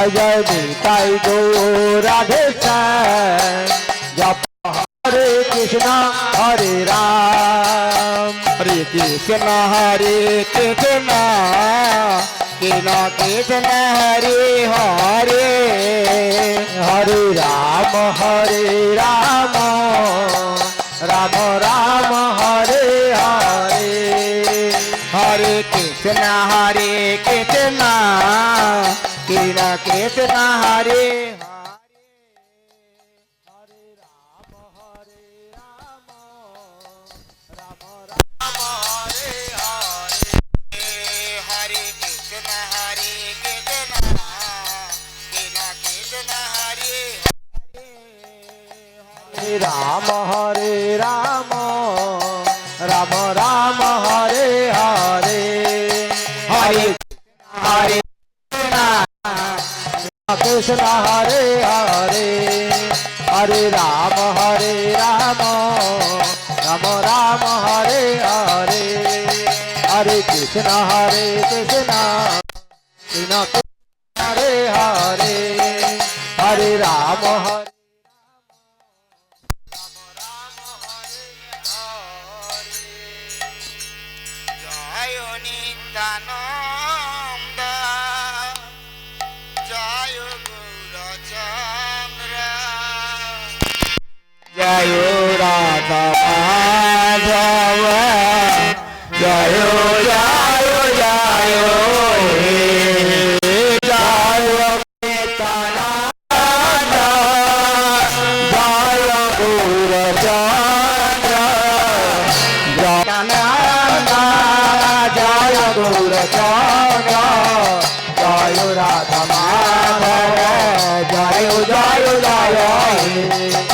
জয় জয় নিতাই গৌর রাধে শ্যাম জপ হরে কৃষ্ণ হরে রাম হরে কৃষ্ণ হরে কৃষ্ণ কৃষ্ণ কৃষ্ণ হরে হরে হরে রাম রাম রাম হরে হরে হরে কৃষ্ণ কৃষ্ণ কৃষ্ণ হরে राम हरे राम राम राम हरे हरे हरे हरे कृष्ण हरे हरे हरे राम राम राम हरे हरे हरे कृष्ण कृष्ण हरे हरे हरे राम हरे जय राधा माधव जय जय जय जय नित्यानंद जय गौरचंद्र जय गौरचंद्र जय राधा माधव जय जय जय